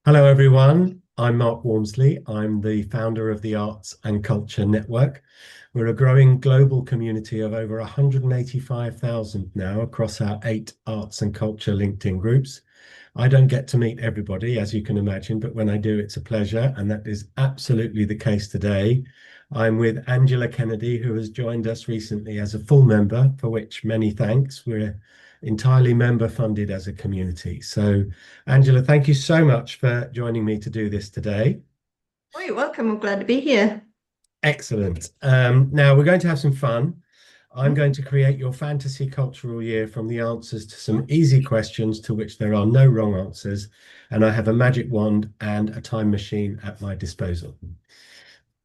Hello, everyone. I'm Mark Walmsley. I'm the founder of the Arts and Culture Network. We're a growing global community of over 185,000 now across our 8 arts and culture LinkedIn groups. I don't get to meet everybody, as you can imagine, but when I do, it's a pleasure. And that is absolutely the case today. I'm with Angela Kennedy, who has joined us recently as a full member, for which many thanks. We're entirely member funded as a community. So, Angela, thank you so much for joining me to do this today. Oh, you're welcome. I'm glad to be here. Excellent. Now we're going to have some fun. I'm going to create your fantasy cultural year from the answers to some easy questions to which there are no wrong answers. And I have a magic wand and a time machine at my disposal.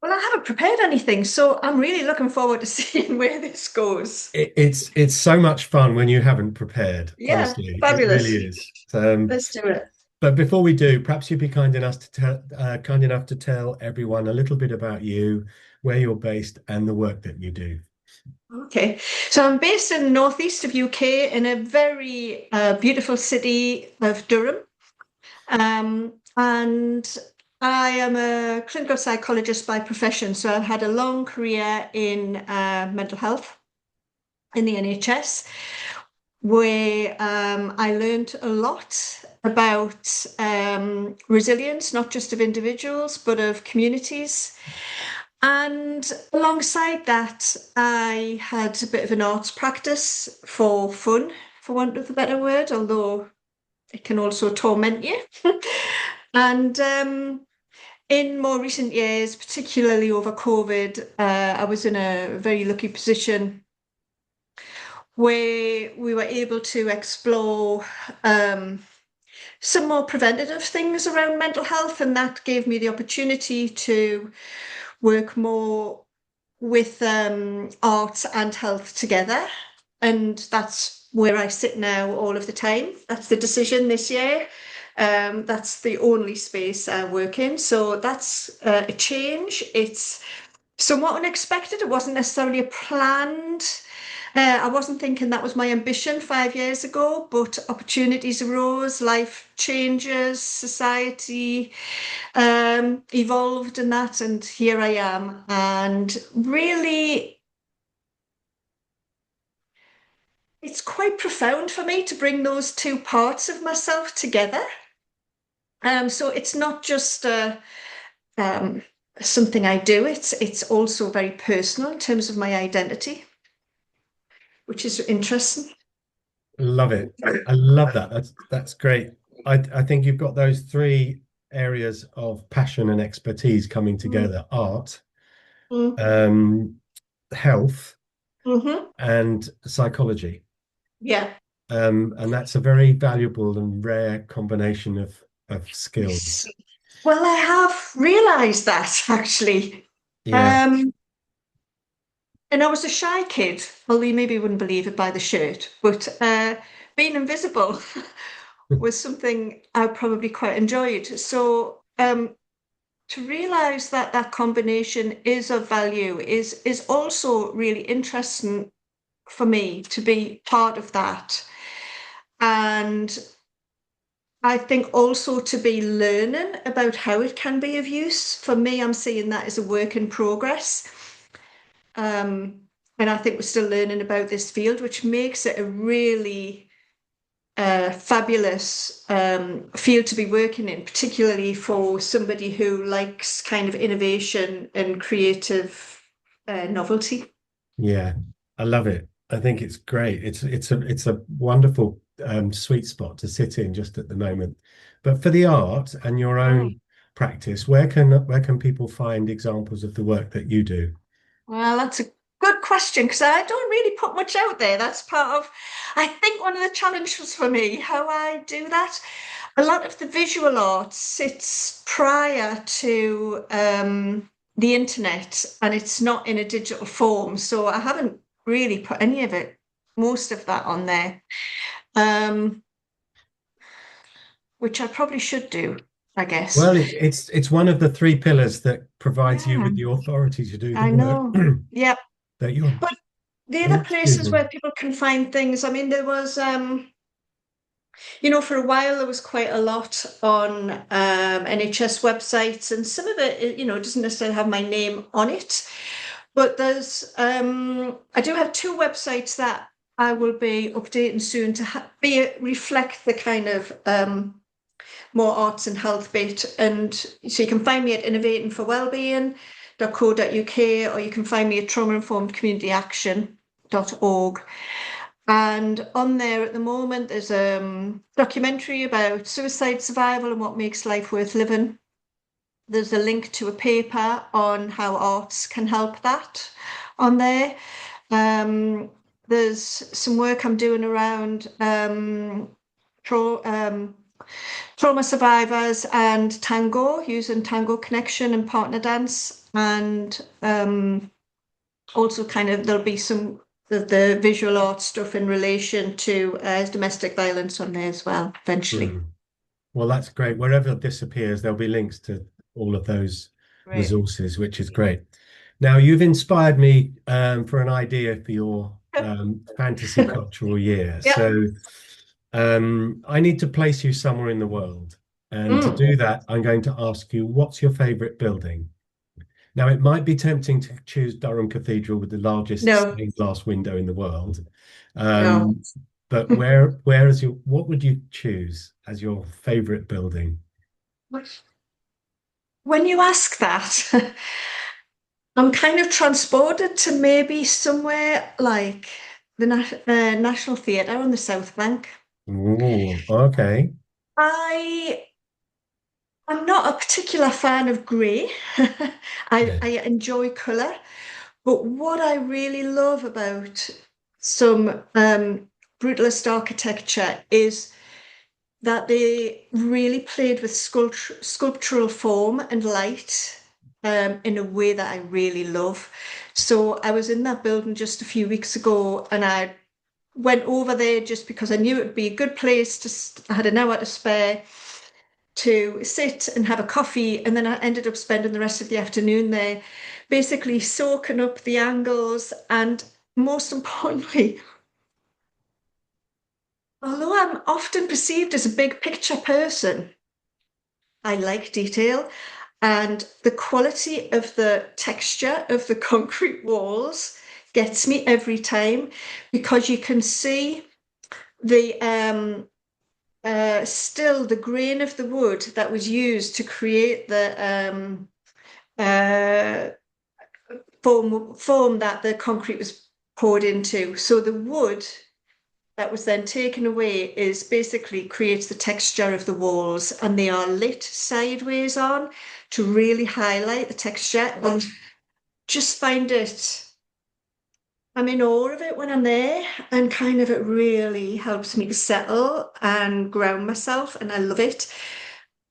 Well, I haven't prepared anything, so I'm really looking forward to seeing where this goes. It's so much fun when you haven't prepared, Yeah, honestly. It really fabulous. is. Let's do it. But before we do, perhaps you'd be kind enough to tell everyone a little bit about you, where you're based, and the work that you do. Okay. So I'm based in the northeast of UK in a very beautiful city of Durham. And I am a clinical psychologist by profession. So I've had a long career in mental health in the NHS, where I learned a lot about resilience, not just of individuals, but of communities. And alongside that, I had a bit of an arts practice for fun, for want of a better word, although it can also torment you. And in more recent years, particularly over COVID, I was in a very lucky position where we were able to explore um, some more preventative things around mental health, and that gave me the opportunity to work more with art and health together. And that's where I sit now all of the time. That's the decision this year. That's the only space I work in. So that's a change. It's somewhat unexpected. It wasn't necessarily a planned. I wasn't thinking that was my ambition 5 years ago, but opportunities arose, life changes, society evolved, and that, and here I am. And really, it's quite profound for me to bring those two parts of myself together. So it's not just um, something I do. It's also very personal in terms of my identity, which is interesting. Love it. I love that. That's great. I think you've got those three areas of passion and expertise coming Mm, together: art, mm, um, health, mhm. and psychology. Yeah. And that's a very valuable and rare combination of skills. Well, I have realized that actually. Yeah. Um, and I was a shy kid, although you maybe wouldn't believe it by the shirt, but being invisible was something I probably quite enjoyed. So to realize that that combination is of value is also really interesting for me to be part of that. And I think also to be learning about how it can be of use. For me, I'm seeing that as a work in progress. Um, and I think we're still learning about this field, which makes it a really fabulous field to be working in, particularly for somebody who likes kind of innovation and creative novelty. Yeah. I love it. I think it's great. It's a wonderful sweet spot to sit in just at the moment. But for the art and your Mm. own practice, where can people find examples of the work that you do? Well, that's a good question because I don't really put much out there. That's part of, I think, one of the challenges for me, how I do that. A lot of the visual art sits prior to the internet and it's not in a digital form. So I haven't really put any of it, most of that on there, um, which I probably should do, I guess. Well, it's one of the three pillars that provides you Yeah, with the authority to do the I work know. Yeah. that you're. But the Oh, other excuse places me. where people can find things, I mean, there was For a while there was quite a lot on NHS websites, and some of it, doesn't necessarily have my name on it. But I do have two websites that I will be updating soon to reflect the kind of more arts and health bit. And so you can find me at Innovating for Wellbeing.co.uk, or you can find me at trauma-informed-community-action.org. And on there at the moment, there's a documentary about suicide survival and what makes life worth living. There's a link to a paper on how arts can help that on there. There's some work I'm doing around trauma survivors and tango, using tango connection and partner dance. And also there'll be some the visual art stuff in relation to domestic violence on there as well, eventually. Well, that's great. Wherever this appears, there'll be links to all of those Great. resources, which is great. Now, you've inspired me for an idea for your fantasy cultural year. Yeah. So I need to place you somewhere in the world. And to Mm. do that, I'm going to ask you, what's your favorite building? Now, it might be tempting to choose Durham Cathedral with the largest No, stained glass window in the world. no. But what would you choose as your favorite building? When you ask that, I'm kind of transported to maybe somewhere like the National Theatre on the South Bank. Oh, okay. I I'm not a particular fan of grey. Yeah. I enjoy colour, but what I really love about some brutalist architecture is that they really played with sculptural form and light in a way that I really love. So I was in that building just a few weeks ago, and I went over there just because I knew it would be a good place I had an hour to spare to sit and have a coffee. And then I ended up spending the rest of the afternoon there, basically soaking up the angles. And most importantly, although I'm often perceived as a big picture person, I like detail. And the quality of the texture of the concrete walls gets me every time, because you can see the still the grain of the wood that was used to create the uh, form that the concrete was poured into. So the wood that was then taken away is basically creates the texture of the walls, and they are lit sideways on to really highlight the texture. And just find it, I'm in awe of it when I'm there, and kind of it really helps me to settle and ground myself, and I love it.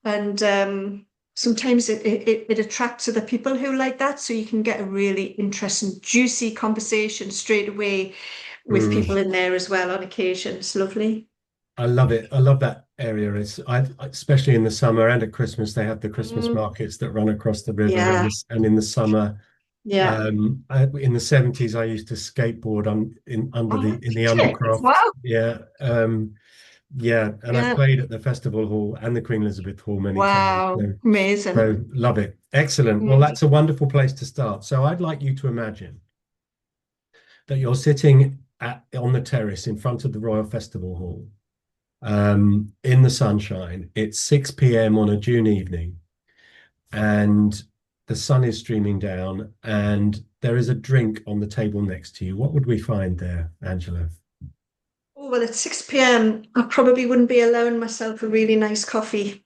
And sometimes it attracts other people who like that, so you can get a really interesting, juicy conversation straight away with people Mm, in there as well on occasion. It's lovely. I love it. I love that area. Especially in the summer and at Christmas, they have the Christmas Mm, markets that run across the river, yeah, and in the summer, yeah. in the 70s, I used to skateboard Oh, in the wow. undercroft. Yeah, yeah, and I've Yeah. played at the Festival Hall and the Queen Elizabeth Hall many times. Wow. Amazing. So love it. Excellent. Well, Mm. that's a wonderful place to start. So I'd like you to imagine that you're sitting on the terrace in front of the Royal Festival Hall, in the sunshine. It's 6 p.m. on a June evening, and the sun is streaming down, and there is a drink on the table next to you. What would we find there, Angela? Oh, well, at 6 p.m., I probably wouldn't be allowing myself a really nice coffee.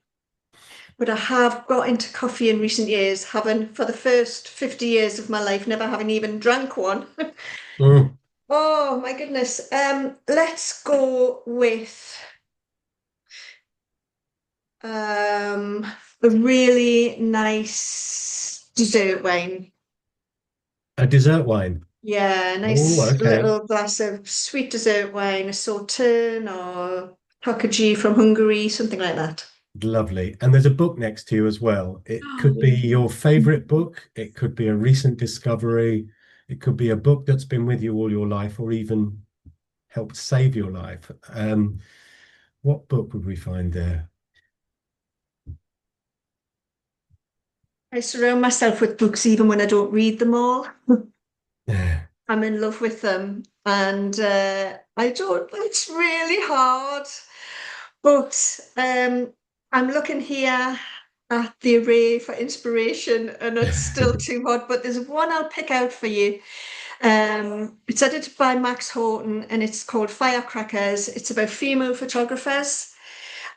But I have got into coffee in recent years, having for the first 50 years of my life, never having even drank one. Mm, Oh my goodness. Let's go with um, a really nice dessert wine. a dessert wine. Yeah, a Oh, nice okay. little glass of sweet dessert wine, a Sauterne or Tokaji from Hungary, something like that. Lovely. And there's a book next to you as well. It could be your favorite book. It could be a recent discovery. It could be a book that's been with you all your life, or even helped save your life. What book would we find there? I surround myself with books even when I don't read them all. Yeah. I'm in love with them, and I don't. It's really hard, but I'm looking here at the array for inspiration, and it's still too hard. But there's one I'll pick out for you. It's edited by Max Horton, and it's called Firecrackers. It's about female photographers,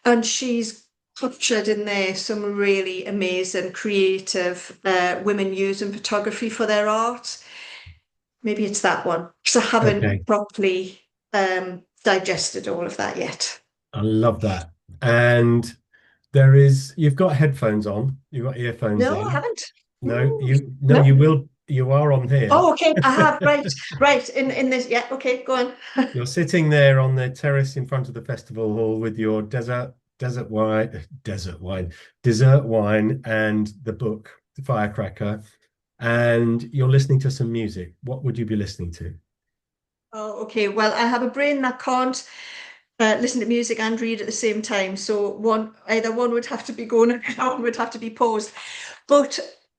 and she's captured in there some really amazing, creative women using photography for their art. Maybe it's that one because I haven't Okay. properly digested all of that yet. I love that. And you've got headphones on, you've got earphones No, I in. haven't. No, no, No. you are on here. Oh, okay. I have. Right. Right. In this. Yeah. Okay. Go on. You're sitting there on the terrace in front of the festival hall with your dessert wine and the book, The Firecracker, and you're listening to some music. What would you be listening to? Oh, okay. Well, I have a brain that can't listen to music and read at the same time. So either one would have to be going and one would have to be paused. But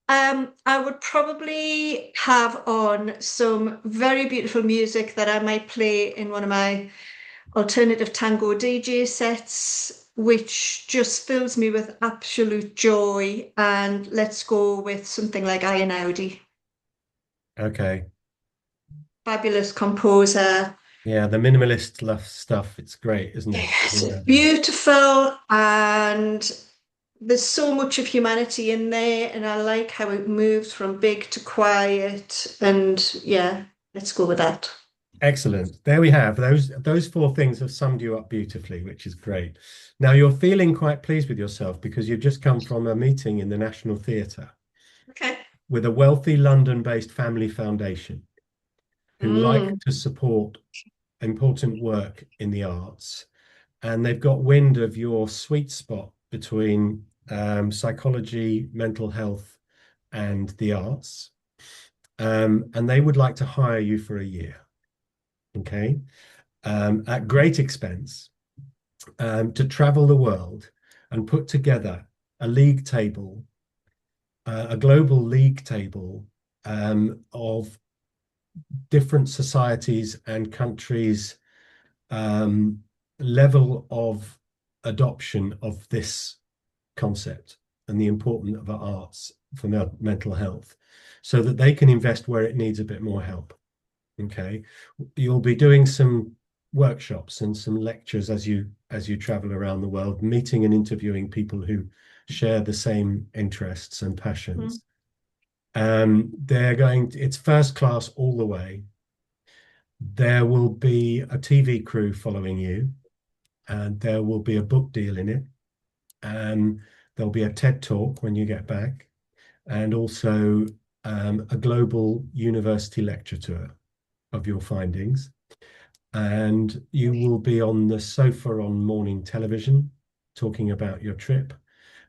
I would probably have on some very beautiful music that I might play in one of my alternative tango DJ sets, which just fills me with absolute joy. And let's go with something like Ian Audi, Okay. fabulous composer. Yeah, the minimalist stuff, it's great, isn't it? Yes, Yeah. beautiful, and there's so much of humanity in there, and I like how it moves from big to quiet. And yeah, let's go with that. Excellent. There we have. Those four things have summed you up beautifully, which is great. Now you're feeling quite pleased with yourself because you've just come from a meeting in the National Theatre Okay. with a wealthy London-based family foundation who like Mm, to support important work in the arts. And they've got wind of your sweet spot between psychology, mental health, and the arts. And they would like to hire you for a year, okay, at great expense, to travel the world and put together a league table, a global league table of different societies and countries' um, level of adoption of this concept and the importance of arts for mental health so that they can invest where it needs a bit more help. Okay. You'll be doing some workshops and some lectures as you travel around the world, meeting and interviewing people who share the same interests and mm, passions. It's first class all the way. There will be a TV crew following you, and there will be a book deal in it. And there'll be a TED talk when you get back, and also a global university lecture tour of your findings. And you will be on the sofa on morning television talking about your trip.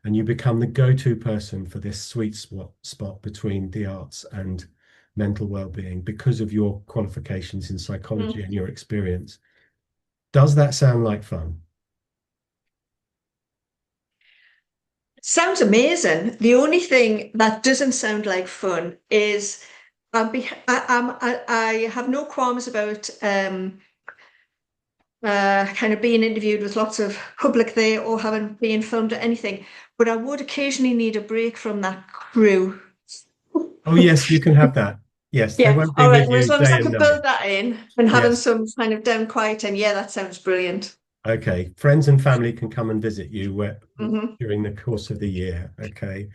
And you become the go-to person for this sweet spot between the arts and mental well-being because of your qualifications in psychology mm. and your experience. Does that sound like fun? Sounds amazing. The only thing that doesn't sound like fun is I have no qualms about kind of being interviewed with lots of public there or having been filmed or anything, but I would occasionally need a break from that crew. Oh, yes, you can have that. Yes, they Yeah, won't be all right. with Well, as you long as day I and could night. build that in and having Yes. some kind of down quiet time, yeah, that sounds brilliant. Okay. Friends and family can come and visit you Hmm. during the course of the year. Okay.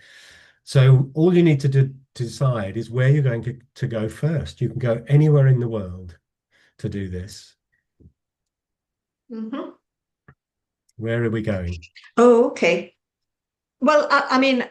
So all you need to decide is where you're going to go first. You can go anywhere in the world to do this. Hmm. Where are we going? Oh, okay. Well, I mean,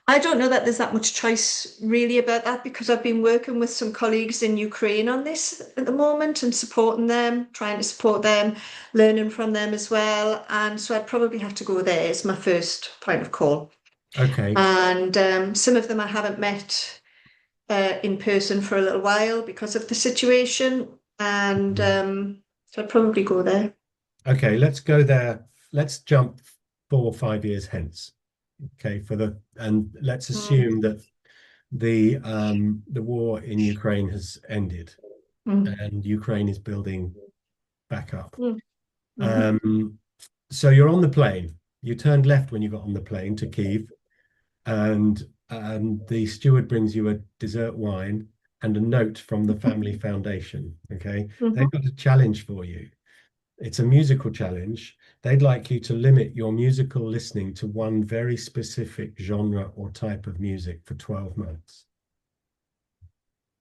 I don't know that there's that much choice really about that because I've been working with some colleagues in Ukraine on this at the moment and supporting them, trying to support them, learning from them as well. And so I'd probably have to go there as my first point of call. Okay. And some of them I haven't met in person for a little while because of the situation. And so I'd probably go there. Okay, let's go there. Let's jump 4 or 5 years hence. Okay, and let's Mm, assume that the war in Ukraine has ended mm, and Ukraine is building back up. mm, mhm. Um, so you're on the plane. You turned left when you got on the plane to Kyiv, and the steward brings you a dessert wine and a note from the family foundation. Okay, they've Mhm. got a challenge for you. It's a musical challenge. They'd like you to limit your musical listening to one very specific genre or type of music for 12 months.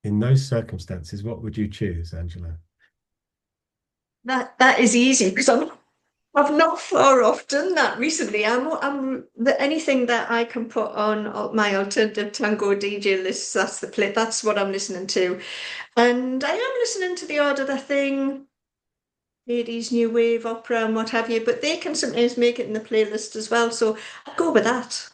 In those circumstances, what would you choose, Angela? That is easy because I've not far off done that recently. Anything that I can put on my alternative tango DJ list. That's what I'm listening to, and I am listening to the odd other thing, 80s new wave opera and what have you. But they can sometimes make it in the playlist as well. So I'll go with that.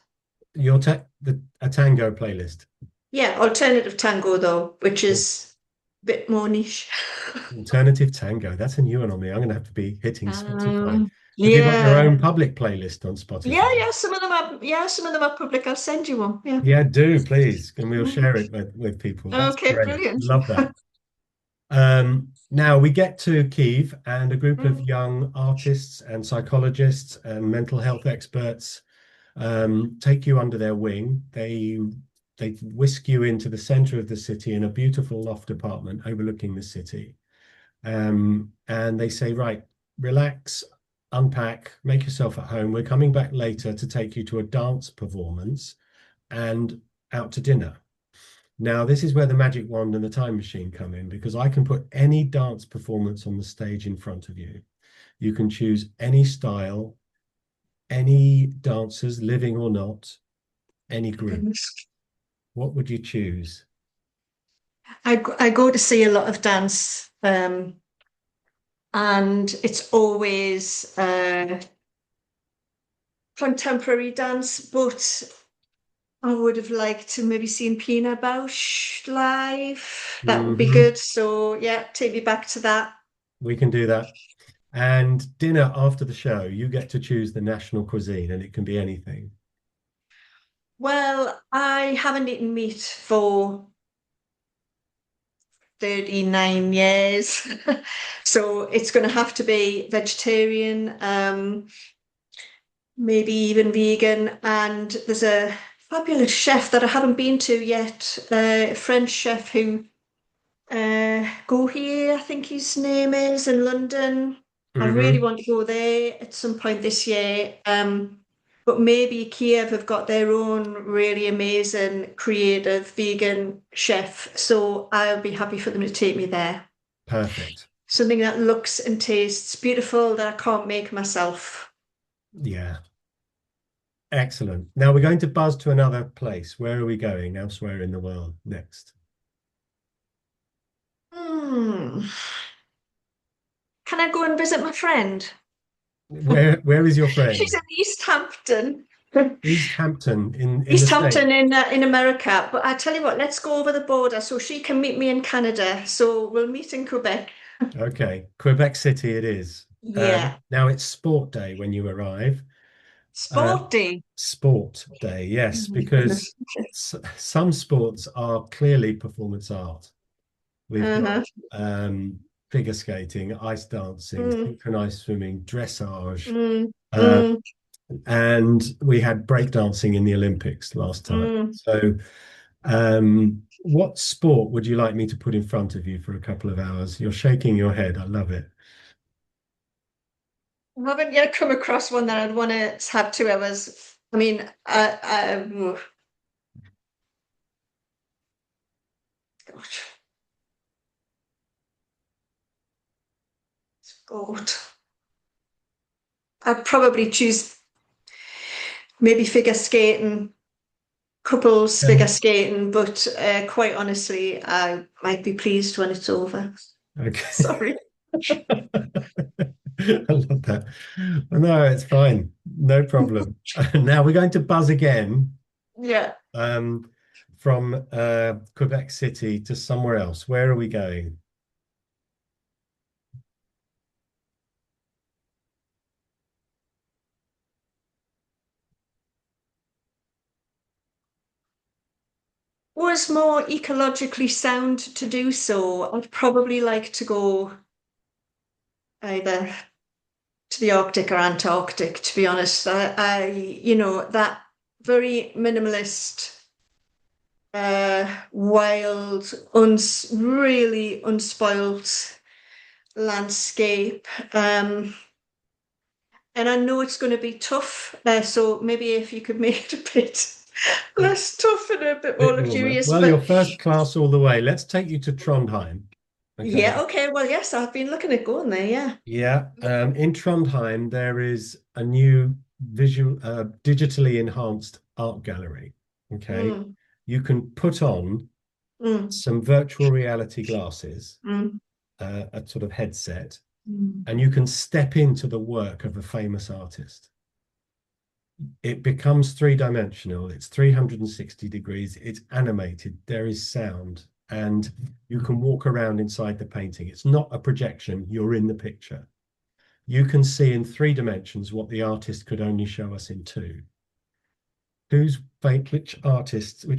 A tango playlist. Yeah, alternative tango though, which is a bit more niche. Alternative tango. That's a new one on me. I'm going to have to be hitting Spotify. Have you got your Yeah. own public playlist on Yeah, Spotify? yeah, some of them are public. I'll send you one. Yeah. Yeah, do please, and we'll Mhm. share it with people. That's Okay, great. brilliant. Love that. Now we get to Kyiv, and a group of Mm. young artists and psychologists and mental health experts take you under their wing. They whisk you into the center of the city in a beautiful loft apartment overlooking the city. And they say, right, relax, unpack, make yourself at home. We're coming back later to take you to a dance performance and out to dinner. Now, this is where the magic wand and the time machine come in because I can put any dance performance on the stage in front of you. You can choose any style, any dancers, living or not, any group. Goodness. What would you choose? I go to see a lot of dance, and it's always contemporary dance, but I would have liked to maybe seen Pina Bausch live. That would be Mhm. good. So yeah, take me back to that. We can do that. And dinner after the show, you get to choose the national cuisine, and it can be anything. Well, I haven't eaten meat for 39 years. So it's going to have to be vegetarian, maybe even vegan. And there's a fabulous chef that I haven't been to yet, a French chef who Gohier, I think his name is, in London. I really Hmm. want to go there at some point this year. But maybe Kiev have got their own really amazing, creative vegan chef. So I'll be happy for them to take me there. Perfect. Something that looks and tastes beautiful that I can't make myself. Yeah, excellent. Now we're going to buzz to another place. Where are we going elsewhere in the world next? Hmm. Can I go and visit my friend? Where is your She's friend? in East Hampton. East Hampton in the East States. Hampton in America. But I tell you what, let's go over the border so she can meet me in Canada. So we'll meet in Quebec. Okay, Quebec City it is. Yeah. Now it's sport day when you arrive. Uh, Sporty. Sport day, Oh yes, my goodness. because some sports are clearly performance art. We've got Uh-huh. um, figure skating, ice dancing, Mm, synchronized swimming, dressage, mm, uh, mm, and we had breakdancing in the Olympics last time. mm. So, what sport would you like me to put in front of you for a couple of hours? You're shaking your head. I love it. I haven't yet come across one that I'd want to have 2 hours. I mean, gosh, sport. I'd probably choose maybe figure skating, couples figure Okay. skating, but quite honestly, I might be pleased when it's over. Okay. Sorry. I love that. No, it's fine. No problem. Now we're going to buzz again Yeah. um, from Quebec City to somewhere else. Where are we going? was more ecologically sound to do so, I'd probably like to go either to the Arctic or Antarctic, to be honest. That very minimalist, wild, really unspoilt landscape. And I know it's going to be tough, so maybe if you could make it a bit less tough and a bit more Bit warmer. luxurious. Well, But you're first class all the way. Let's take you to Trondheim. yeah, Okay. okay, well, yes, I've been looking at going there, yeah. Yeah. In Trondheim, there is a new digitally enhanced art gallery. Okay. Mm, You can put on mm, some virtual reality glasses, mm, a sort of headset, mm. and you can step into the work of a famous artist. It becomes three-dimensional. It's 360 degrees. It's animated. There is sound, and you can walk around inside the painting. It's not a projection. You're in the picture. You can see in 3 dimensions what the artist could only show us in two. Which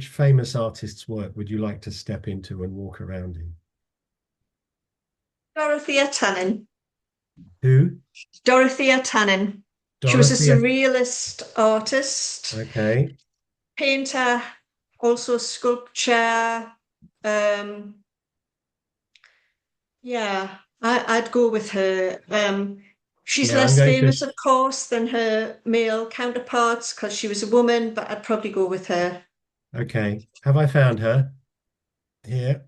famous artist's work would you like to step into and walk around in? Dorothea Tannin. Who? Dorothea Tannin. She was a Dorothea. surrealist artist, Okay. painter, also sculpture. Um, yeah, I'd go with her. She's Yeah, I'm less going to. famous, of course, than her male counterparts because she was a woman, but I'd probably go with her. Okay. Have I found her? Here.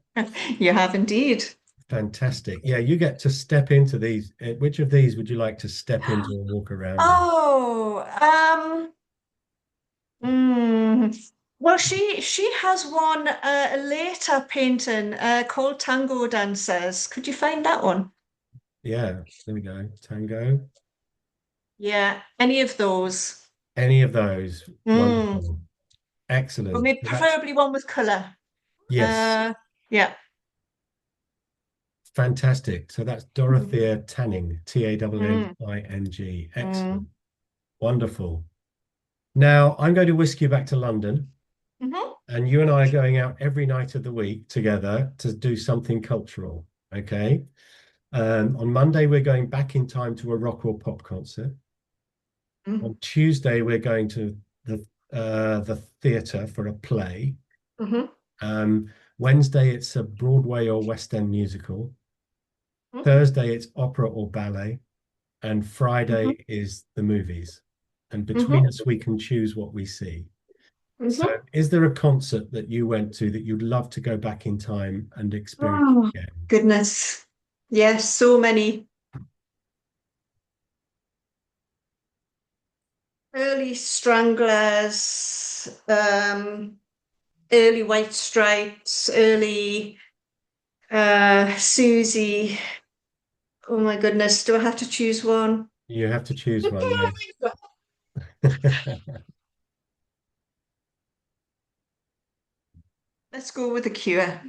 You have indeed. Fantastic. Yeah, you get to step into these. Which of these would you like to step into and walk around in? Oh, well, she has one a later painting called Tango Dancers. Could you find that one? Yeah, there we go. Tango. Yeah, any of those. Any of those. Mm. Wonderful. Or Excellent. maybe So that's, preferably one with colour. yes, Uh, yeah. fantastic. So that's Mm, Dorothea Tanning, mm, Tanning. mm. Excellent. Wonderful. Now I'm going to whisk you back to London, Mhm, and you and I are going out every night of the week together to do something cultural. Okay. On Monday, we're going back in time to a rock or pop concert. mm, On Tuesday, we're going to the theatre for a play. mhm, Wednesday, it's a Broadway or West End musical. mhm, Thursday, it's opera or ballet. And mhm, Friday is the movies. And between mhm, us, we can choose what we see. So, mhm. is there a concert that you went to that you'd love to go back in time and experience Oh, again? goodness. Yes, so many early Stranglers, early White Stripes, early Susie. Oh my goodness, do I have to choose one? You have to choose one, yes. Let's go with the Cure.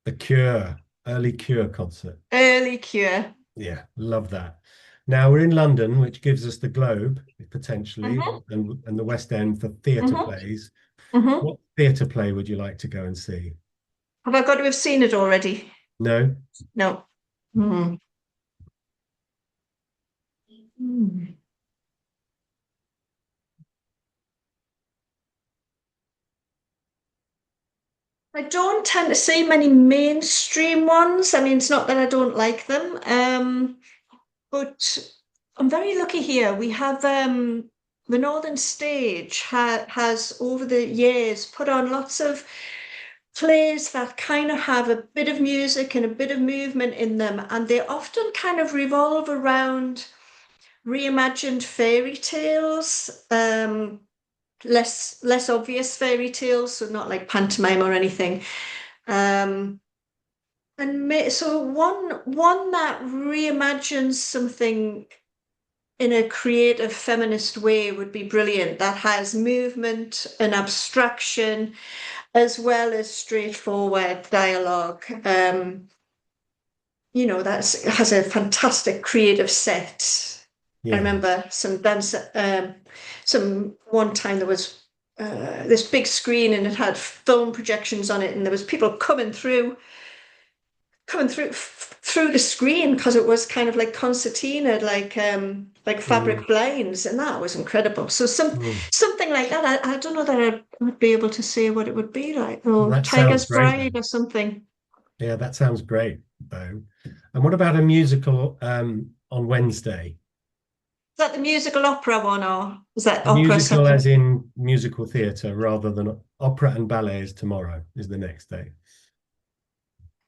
The Cure, early Cure concert. Early Cure. Yeah, love that. Now we're in London, which gives us the Globe potentially, Hmm. and the West End for theatre Hmm. plays. Hmm. What theatre play would you like to go and see? Have I got to have seen it already? No? No. Hmm. Hmm. I don't tend to see many mainstream ones. I mean, it's not that I don't like them, but I'm very lucky here. We have the Northern Stage has over the years put on lots of plays that kind of have a bit of music and a bit of movement in them, and they often kind of revolve around reimagined fairy tales, less obvious fairy tales, so not like pantomime or anything. Um, so one that reimagines something in a creative feminist way would be brilliant. That has movement and abstraction as well as straightforward dialogue. That has a fantastic creative set. I Yeah. remember some dance, some one time there was this big screen, and it had film projections on it, and there was people coming through the screen because it was kind of like concertina, like Mm, fabric blinds, and that was incredible. So mm. something like that. I don't know that I would be able to say what it would be like, Well, or that sounds Tiger's great Bride then. or something. Yeah, that sounds great though. And what about a musical on Wednesday? Is that the musical opera one, or is that opera Musical something? as in musical theatre rather than opera and ballet is tomorrow, is the next day.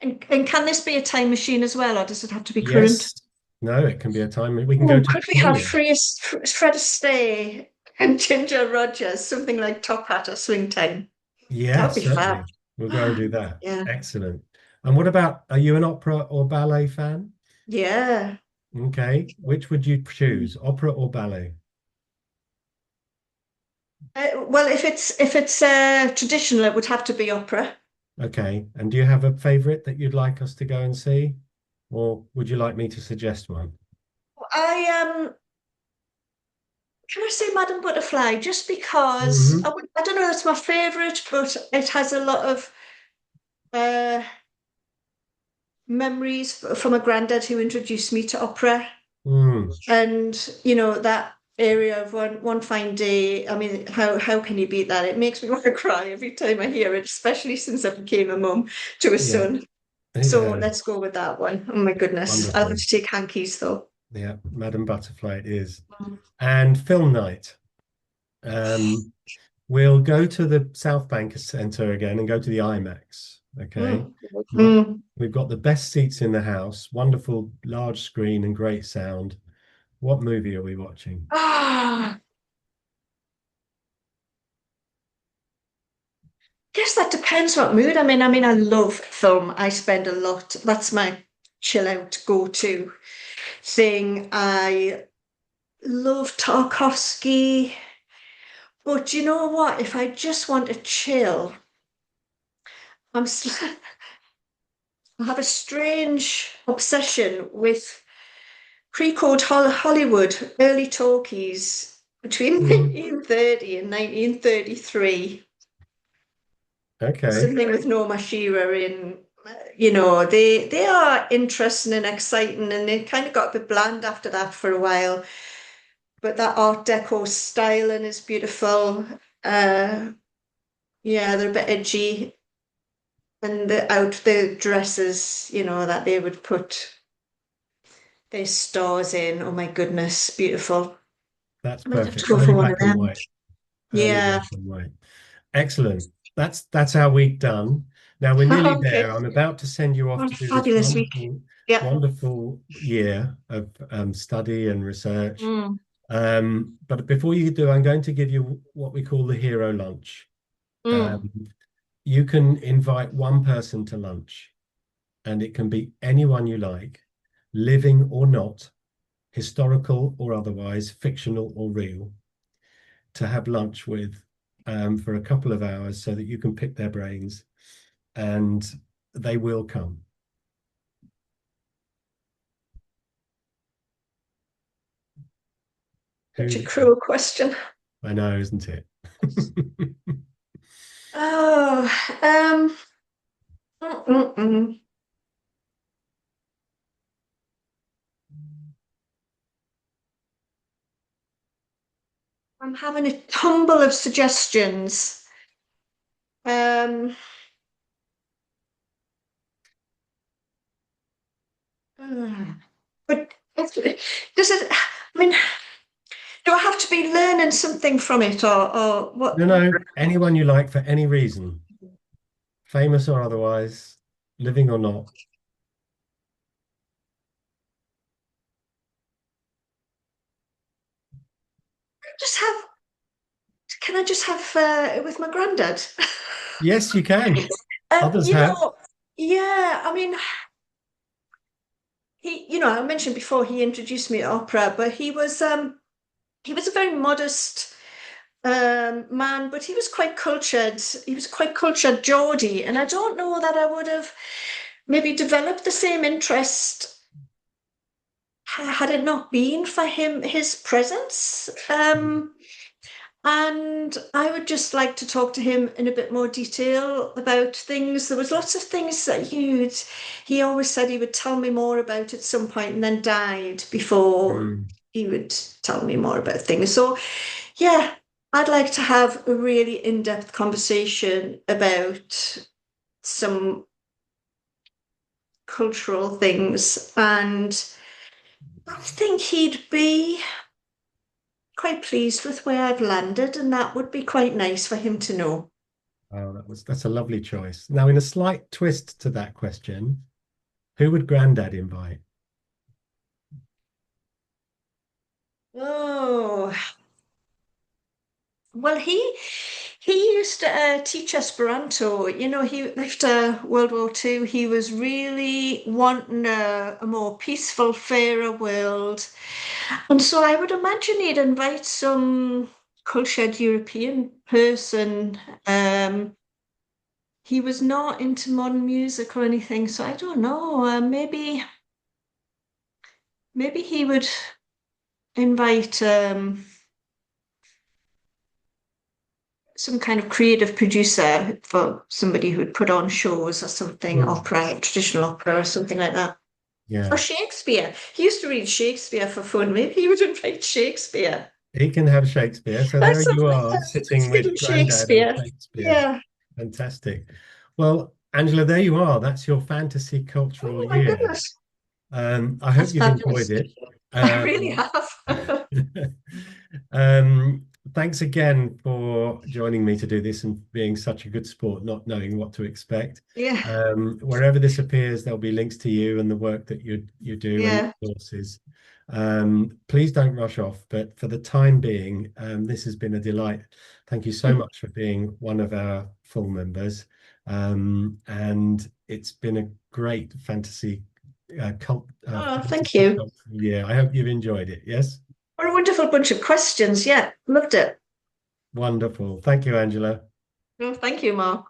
And can this be a time machine as well, or does it have to be current? Yes. No, it can be a time. We can go Oh, to could we have Victoria. Fred Astaire and Ginger Rogers, something like Top Hat or Swing Time? That Yeah, would be fab. certainly. We'll go and do that. Yeah. Excellent. And what about, are you an opera or ballet fan? Yeah. Okay. Which would you choose, opera or ballet? Well, if it's traditional, it would have to be opera. Okay. And do you have a favorite that you'd like us to go and see? Or would you like me to suggest one? I can I say Madam Butterfly just because Hmm. I don't know that's my favorite, but it has a lot of uh, memories from a granddad who introduced me to opera, Mm. and that area of one fine day. I mean, how can you beat that? It makes me want to cry every time I hear it, especially since I became a mum to a Yeah. son. So Yeah. let's go with that one. Oh my goodness, I'll have Wonderful. to take hankies though. Yeah. Madam Butterfly it is. And film night. Um, we'll go to the South Bank Centre again and go to the IMAX. Okay. Mm. We've got Mm. we've got the best seats in the house, wonderful large screen and great sound. What movie are we watching? Ah, guess that depends what mood I'm in. I mean, I love film. I spend a lot. That's my chill out go to thing. I love Tarkovsky. But you know what? If I just want to chill, I'm st- I have a strange obsession with pre-code Hollywood, early talkies between Mhm. 1930 and 1933. Okay, Something with Norma Shearer in, they are interesting and exciting, and they kind of got a bit bland after that for a while. But that Art Deco styling is beautiful. Uh, yeah, they're a bit edgy, and the dresses, that they would put their stars in. Oh my goodness, beautiful. that's I might have to perfect. go for Early one of black and them. white. Early Yeah. black and white. Excellent. That's our week done. Now we're nearly Okay. there. I'm about to send you off What a to do this fabulous week. Yeah. wonderful year of study and research. Mm. But before you do, I'm going to give you what we call the hero lunch. Mm. Um, you can invite one person to lunch, and it can be anyone you like, living or not, historical or otherwise, fictional or real, to have lunch with for a couple of hours so that you can pick their brains and they will come. Such a Who cruel question. I know, isn't it? Oh, mm, mm, mm. I'm having a tumble of suggestions. Um, mm. but does it, I mean, do I have to be learning something from it, or what? No, no, anyone you like for any reason, famous or otherwise, living or not. Just have, can I just have it with my granddad? Yes, you can. Um, Others you have. know, yeah, I mean, I mentioned before he introduced me to opera, but he was a very modest man, but he was quite cultured. He was quite cultured Geordie, and I don't know that I would have maybe developed the same interest had it not been for his presence. And I would just like to talk to him in a bit more detail about things. There was lots of things that he always said he would tell me more about at some point and then died before Mm. he would tell me more about things. So yeah, I'd like to have a really in-depth conversation about some cultural things. And I think he'd be quite pleased with where I've landed, and that would be quite nice for him to know. Oh, that's a lovely choice. Now, in a slight twist to that question, who would Grandad invite? Oh, well, he used to teach Esperanto. You know, he after World War II, he was really wanting a more peaceful, fairer world. And so I would imagine he'd invite some cultured European person. He was not into modern music or anything, so I don't know. Maybe he would invite some kind of creative producer for somebody who'd put on shows or something, Mm. opera, traditional opera or something like that. Or Yeah, Shakespeare. He used to read Shakespeare for fun. Maybe he would invite Shakespeare. he can have Shakespeare. So there That's you something are, that's sitting good with with Grandad and Shakespeare. Shakespeare. Yeah. Fantastic. Well, Angela, there you are. That's your fantasy cultural Oh my year. goodness. I hope That's you've enjoyed fabulous. it. I really Um, have. Thanks again for joining me to do this and being such a good sport, not knowing what to expect. Yeah. Wherever this appears, there'll be links to you and the work that you do and Yeah. your courses. Please don't rush off, but for the time being, this has been a delight. Thank you so much for being one of our full members. And it's been a great fantasy Oh, thank fantasy you. cultural year. I hope you've enjoyed it. Yes? What a wonderful bunch of questions. Yeah, loved it. Wonderful. Thank you, Angela. Oh, thank you, Mark.